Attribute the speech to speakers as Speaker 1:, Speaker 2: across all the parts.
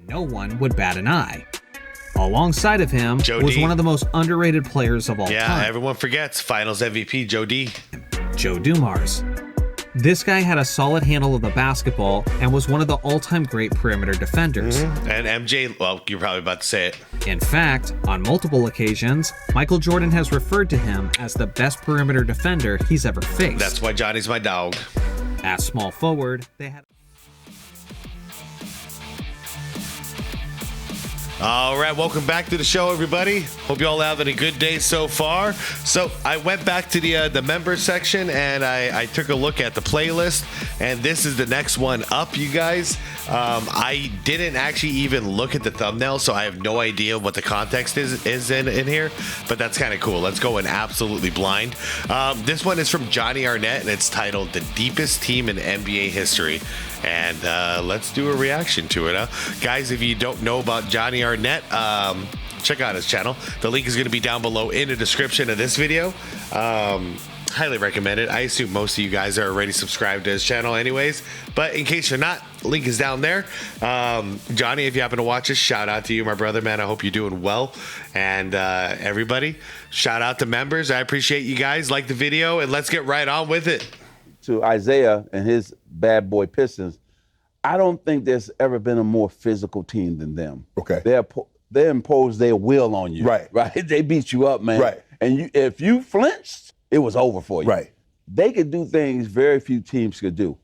Speaker 1: and no one would bat an eye. Alongside of him was one of the most underrated players of all time.
Speaker 2: Yeah, everyone forgets Finals MVP Joe D.
Speaker 1: Joe Dumars. This guy had a solid handle of the basketball and was one of the all-time great perimeter defenders.
Speaker 2: And MJ, well, you're probably about to say it.
Speaker 1: In fact, on multiple occasions, Michael Jordan has referred to him as the best perimeter defender he's ever faced.
Speaker 2: That's why Johnny's my dog.
Speaker 1: At small forward, they had...
Speaker 2: All right, welcome back to the show, everybody. Hope you all having a good day so far. So I went back to the members section and I took a look at the playlist, and this is the next one up, you guys. I didn't actually even look at the thumbnail, so I have no idea what the context is in here, but that's kind of cool. Let's go in absolutely blind. This one is from Johnny Arnett, and it's titled "The Deepest Team in NBA History." And let's do a reaction to it, guys. If you don't know about Johnny Arnett, check out his channel. The link is going to be down below in the description of this video. Highly recommend it. I assume most of you guys are already subscribed to his channel anyways, but in case you're not, link is down there. Johnny, if you happen to watch this, shout out to you, my brother, man. I hope you're doing well. And everybody, shout out to members. I appreciate you guys. Like the video, and let's get right on with it.
Speaker 3: To Isaiah and his Bad Boy Pistons, I don't think there's ever been a more physical team than them.
Speaker 4: Okay.
Speaker 3: They impose their will on you.
Speaker 4: Right.
Speaker 3: They beat you up, man.
Speaker 4: Right.
Speaker 3: And if you flinched, it was over for you.
Speaker 4: Right.
Speaker 3: They could do things very few teams could do.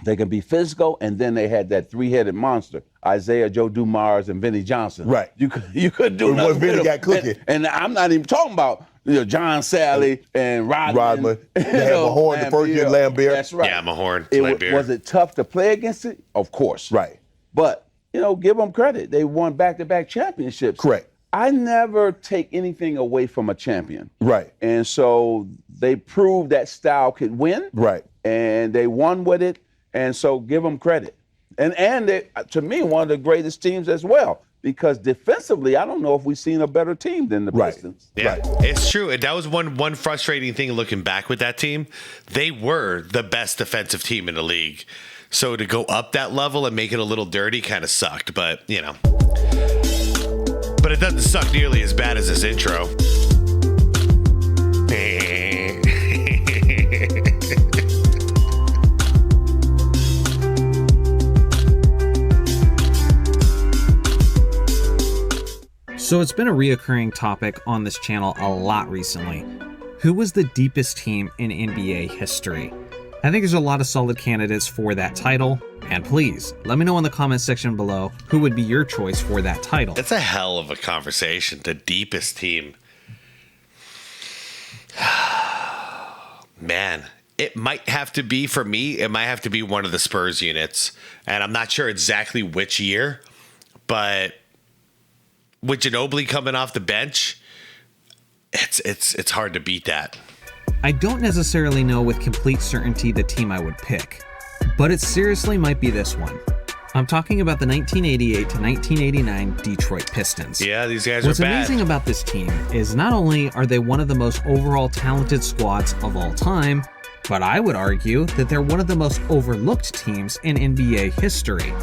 Speaker 3: They can be physical, and then they had that three-headed monster, Isaiah, Joe Dumars, and Vinnie Johnson.
Speaker 4: Right.
Speaker 3: You couldn't do nothing.
Speaker 4: When Vinnie got cooking.
Speaker 3: And I'm not even talking about John Sally and Rodman.
Speaker 4: They had Mahorn, the first year Lambert.
Speaker 3: That's right.
Speaker 2: Yeah, Mahorn.
Speaker 3: Was it tough to play against it? Of course.
Speaker 4: Right.
Speaker 3: But, give them credit. They won back-to-back championships.
Speaker 4: Correct.
Speaker 3: I never take anything away from a champion.
Speaker 4: Right.
Speaker 3: And so they proved that style could win.
Speaker 4: Right.
Speaker 3: And they won with it. And so give them credit. And they, to me, one of the greatest teams as well. Because defensively, I don't know if we've seen a better team than the Pistons.
Speaker 2: Yeah, it's true. And that was one frustrating thing looking back with that team. They were the best defensive team in the league. So to go up that level and make it a little dirty kind of sucked. But, But it doesn't suck nearly as bad as this intro.
Speaker 1: So it's been a reoccurring topic on this channel a lot recently. Who was the deepest team in NBA history? I think there's a lot of solid candidates for that title, and please, let me know in the comments section below who would be your choice for that title.
Speaker 2: It's a hell of a conversation, the deepest team. Man, it might have to be, for me, it might have to be one of the Spurs units, and I'm not sure exactly which year, but with Ginobili coming off the bench, it's hard to beat that.
Speaker 1: I don't necessarily know with complete certainty the team I would pick, but it seriously might be this one. I'm talking about the 1988 to 1989 Detroit Pistons.
Speaker 2: Yeah, these guys
Speaker 1: What's
Speaker 2: are bad.
Speaker 1: What's amazing about this team is not only are they one of the most overall talented squads of all time, but I would argue that they're one of the most overlooked teams in NBA history.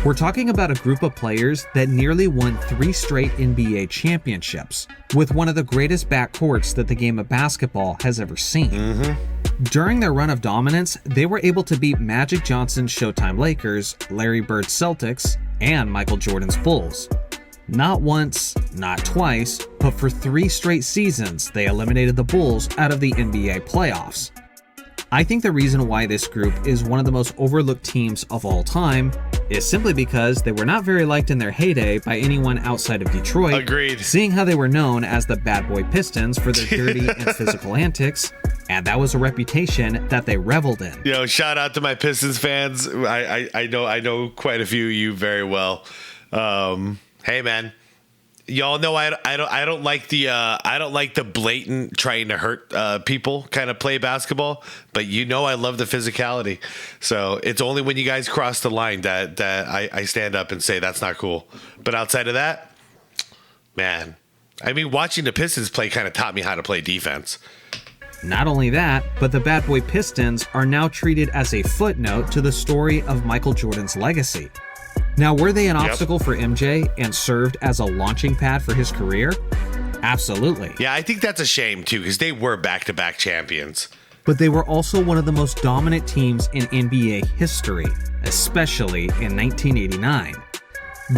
Speaker 1: We're talking about a group of players that nearly won 3 straight NBA championships, with one of the greatest backcourts that the game of basketball has ever seen. During their run of dominance, they were able to beat Magic Johnson's Showtime Lakers, Larry Bird's Celtics, and Michael Jordan's Bulls. Not once, not twice, but for 3 straight seasons, they eliminated the Bulls out of the NBA playoffs. I think the reason why this group is one of the most overlooked teams of all time is simply because they were not very liked in their heyday by anyone outside of Detroit.
Speaker 2: Agreed.
Speaker 1: Seeing how they were known as the Bad Boy Pistons for their dirty and physical antics, and that was a reputation that they reveled in.
Speaker 2: Shout out to my Pistons fans. I know quite a few of you very well. Hey man, y'all know I don't like the blatant trying to hurt people kind of play basketball, but I love the physicality. So it's only when you guys cross the line that I stand up and say that's not cool. But outside of that, man, I mean, watching the Pistons play kind of taught me how to play defense.
Speaker 1: Not only that, but the Bad Boy Pistons are now treated as a footnote to the story of Michael Jordan's legacy. Now, were they an obstacle for MJ and served as a launching pad for his career? Absolutely.
Speaker 2: Yeah, I think that's a shame too, because they were back-to-back champions.
Speaker 1: But they were also one of the most dominant teams in NBA history, especially in 1989.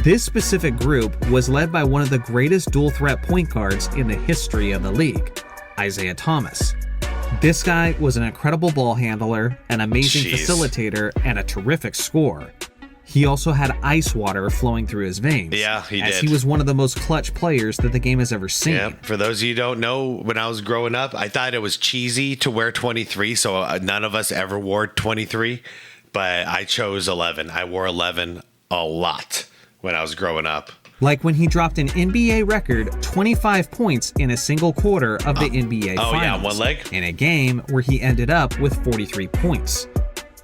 Speaker 1: This specific group was led by one of the greatest dual-threat point guards in the history of the league, Isiah Thomas. This guy was an incredible ball handler, an amazing facilitator, and a terrific scorer. He also had ice water flowing through his veins.
Speaker 2: Yeah, he did.
Speaker 1: As he was one of the most clutch players that the game has ever seen.
Speaker 2: Yeah, for those of you who don't know, when I was growing up, I thought it was cheesy to wear 23, so none of us ever wore 23, but I chose 11. I wore 11 a lot when I was growing up.
Speaker 1: Like when he dropped an NBA record 25 points in a single quarter of the NBA Finals.
Speaker 2: Oh yeah, one leg?
Speaker 1: In a game where he ended up with 43 points.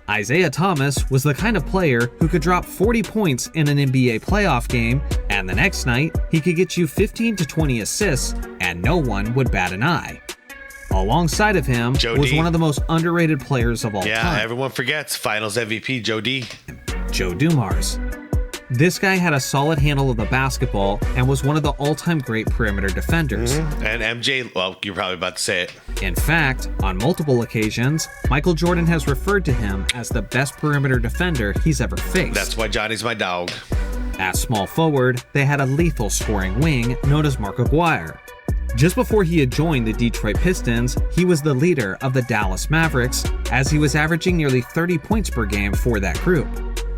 Speaker 1: Isiah Thomas was the kind of player who could drop 40 points in an NBA playoff game, and the next night, he could get you 15 to 20 assists, and no one would bat an eye. Alongside of him was one of the most underrated players of all time.
Speaker 2: Yeah, everyone forgets Finals MVP Joe D.
Speaker 1: Joe Dumars. This guy had a solid handle of the basketball and was one of the all-time great perimeter defenders.
Speaker 2: And MJ, well, you're probably about to say it.
Speaker 1: In fact, on multiple occasions, Michael Jordan has referred to him as the best perimeter defender he's ever faced.
Speaker 2: That's why Johnny's my dog.
Speaker 1: At small forward, they had a lethal scoring wing known as Mark Aguirre. Just before he had joined the Detroit Pistons, he was the leader of the Dallas Mavericks, as he was averaging nearly 30 points per game for that group.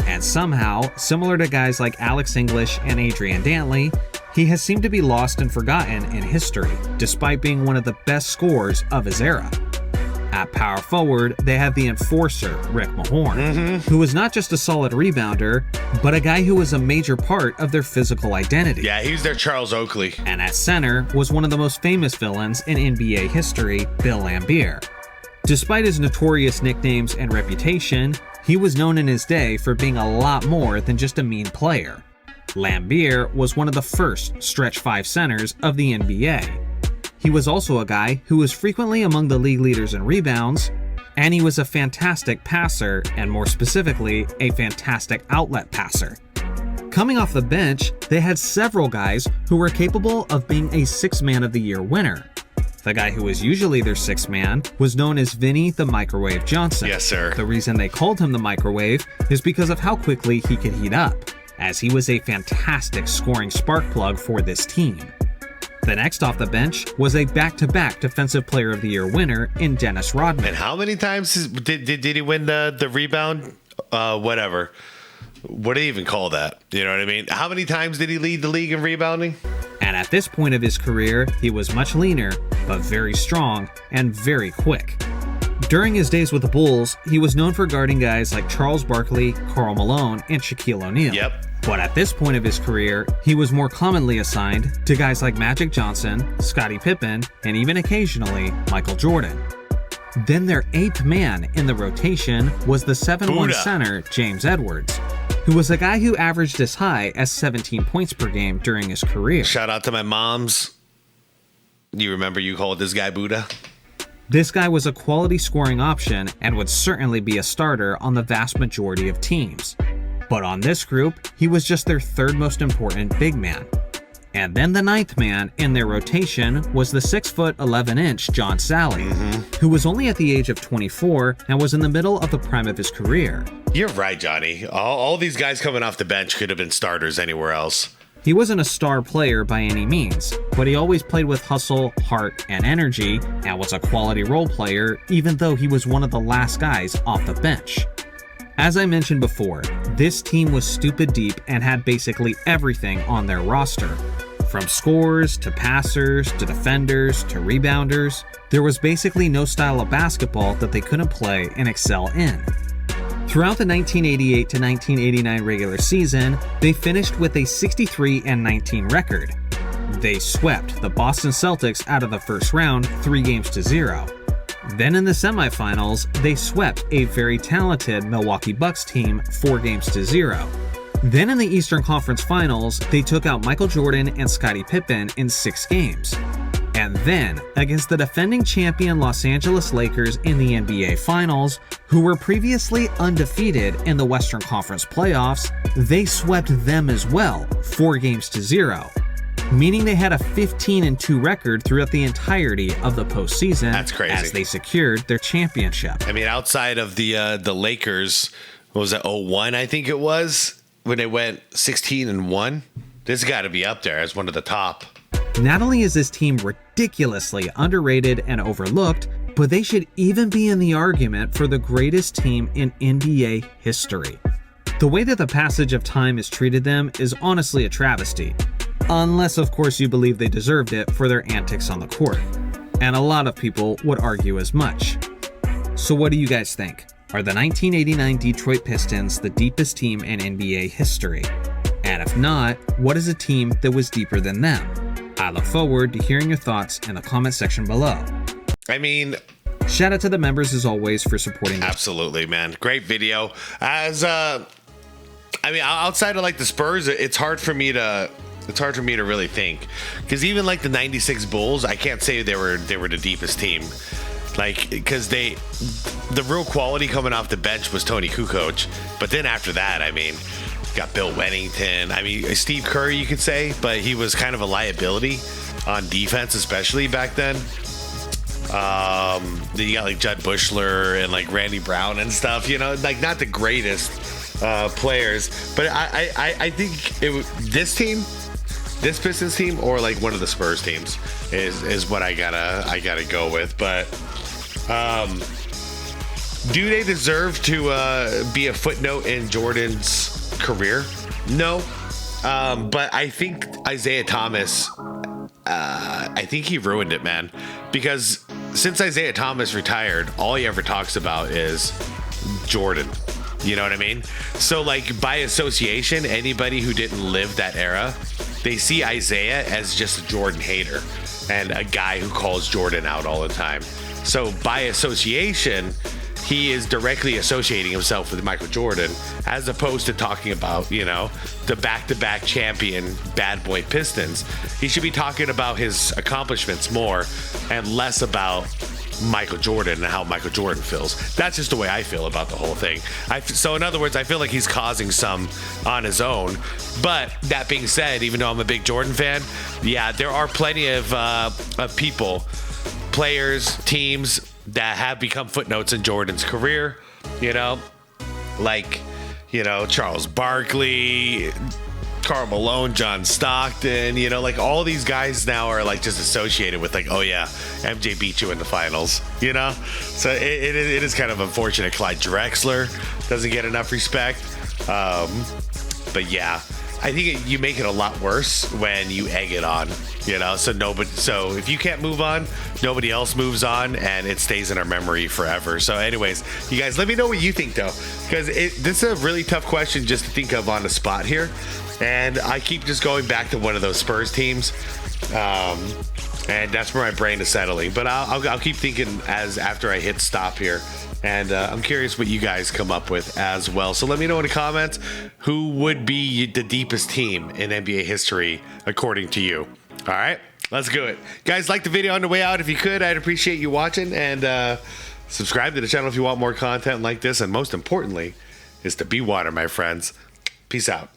Speaker 1: And somehow, similar to guys like Alex English and Adrian Dantley, he has seemed to be lost and forgotten in history, despite being one of the best scorers of his era. At power forward, they had the enforcer, Rick Mahorn, who was not just a solid rebounder, but a guy who was a major part of their physical identity.
Speaker 2: Yeah, he was their Charles Oakley.
Speaker 1: And at center was one of the most famous villains in NBA history, Bill Laimbeer. Despite his notorious nicknames and reputation, he was known in his day for being a lot more than just a mean player. Laimbeer was one of the first stretch 5 centers of the NBA. He was also a guy who was frequently among the league leaders in rebounds, and he was a fantastic passer, and more specifically, a fantastic outlet passer. Coming off the bench, they had several guys who were capable of being a 6th Man of the Year winner. The guy who was usually their 6th man was known as Vinny the Microwave Johnson.
Speaker 2: Yes, sir.
Speaker 1: The reason they called him the Microwave is because of how quickly he could heat up, as he was a fantastic scoring spark plug for this team. The next off the bench was a back-to-back Defensive Player of the Year winner in Dennis Rodman.
Speaker 2: And how many times did he win the rebound? Whatever. What do you even call that? You know what I mean? How many times did he lead the league in rebounding?
Speaker 1: And at this point of his career, he was much leaner, but very strong and very quick. During his days with the Bulls, he was known for guarding guys like Charles Barkley, Karl Malone, and Shaquille O'Neal.
Speaker 2: Yep.
Speaker 1: But at this point of his career, he was more commonly assigned to guys like Magic Johnson, Scottie Pippen, and even occasionally Michael Jordan. Then their 8th man in the rotation was the 7'1" center, James Edwards, who was a guy who averaged as high as 17 points per game during his career.
Speaker 2: Shout out to my moms. You remember you called this guy Buddha?
Speaker 1: This guy was a quality scoring option and would certainly be a starter on the vast majority of teams. But on this group, he was just their 3rd most important big man. And then the 9th man in their rotation was the 6'11" John Salley, who was only at the age of 24 and was in the middle of the prime of his career.
Speaker 2: You're right, Johnny. All these guys coming off the bench could have been starters anywhere else.
Speaker 1: He wasn't a star player by any means, but he always played with hustle, heart, and energy, and was a quality role player, even though he was one of the last guys off the bench. As I mentioned before, this team was stupid deep and had basically everything on their roster. From scorers, to passers, to defenders, to rebounders, there was basically no style of basketball that they couldn't play and excel in. Throughout the 1988 to 1989 regular season, they finished with a 63-19 record. They swept the Boston Celtics out of the first round 3-0. Then in the semifinals, they swept a very talented Milwaukee Bucks team 4-0. Then in the Eastern Conference Finals, they took out Michael Jordan and Scottie Pippen in 6 games. And then, against the defending champion Los Angeles Lakers in the NBA Finals, who were previously undefeated in the Western Conference playoffs, they swept them as well, 4-0, meaning they had a 15-2 record throughout the entirety of the postseason.
Speaker 2: That's crazy.
Speaker 1: As they secured their championship.
Speaker 2: I mean, outside of the Lakers, what was that, 01, I think it was, when they went 16-1? This got to be up there as one of the top.
Speaker 1: Not only is this team ridiculously underrated and overlooked, but they should even be in the argument for the greatest team in NBA history. The way that the passage of time has treated them is honestly a travesty. Unless, of course, you believe they deserved it for their antics on the court. And a lot of people would argue as much. So what do you guys think? Are the 1989 Detroit Pistons the deepest team in NBA history? And if not, what is a team that was deeper than them? I look forward to hearing your thoughts in the comment section below.
Speaker 2: I mean,
Speaker 1: shout out to the members as always for supporting this.
Speaker 2: Absolutely, man. Great video. I mean, outside of like the Spurs, it's hard for me to really think, because even like the 96 Bulls, I can't say they were the deepest team, like, because the real quality coming off the bench was Tony Kukoc, but then after that, I mean, got Bill Wennington, I mean, Steve Kerr, you could say, but he was kind of a liability on defense, especially back then. Then you got like Judd Bushler and like Randy Brown and stuff, you know, like not the greatest players, but I think this Pistons team or like one of the Spurs teams is what I gotta go with. But do they deserve to be a footnote in Jordan's career? No, but I think Isaiah Thomas, I think he ruined it, man, because since Isaiah Thomas retired, all he ever talks about is Jordan. You know what I mean? So like by association, anybody who didn't live that era, they see Isaiah as just a Jordan hater and a guy who calls Jordan out all the time. So by association, he is directly associating himself with Michael Jordan, as opposed to talking about, you know, the back-to-back champion Bad Boy Pistons. He should be talking about his accomplishments more and less about Michael Jordan and how Michael Jordan feels. That's just the way I feel about the whole thing. So in other words, I feel like he's causing some on his own. But that being said, even though I'm a big Jordan fan, yeah, there are plenty of people, players, teams that have become footnotes in Jordan's career, you know, like, you know, Charles Barkley, Karl Malone, John Stockton, you know, like all these guys now are like just associated with like, oh yeah, MJ beat you in the finals, you know? So it is kind of unfortunate. Clyde Drexler doesn't get enough respect. But yeah, I think you make it a lot worse when you egg it on, you know? So if you can't move on, nobody else moves on, and it stays in our memory forever. So anyways, you guys, let me know what you think though, because this is a really tough question just to think of on the spot here. And I keep just going back to one of those Spurs teams. And that's where my brain is settling. But I'll keep thinking after I hit stop here. And I'm curious what you guys come up with as well. So let me know in the comments who would be the deepest team in NBA history according to you. All right, let's do it. Guys, like the video on the way out if you could. I'd appreciate you watching. And subscribe to the channel if you want more content like this. And most importantly is to be water, my friends. Peace out.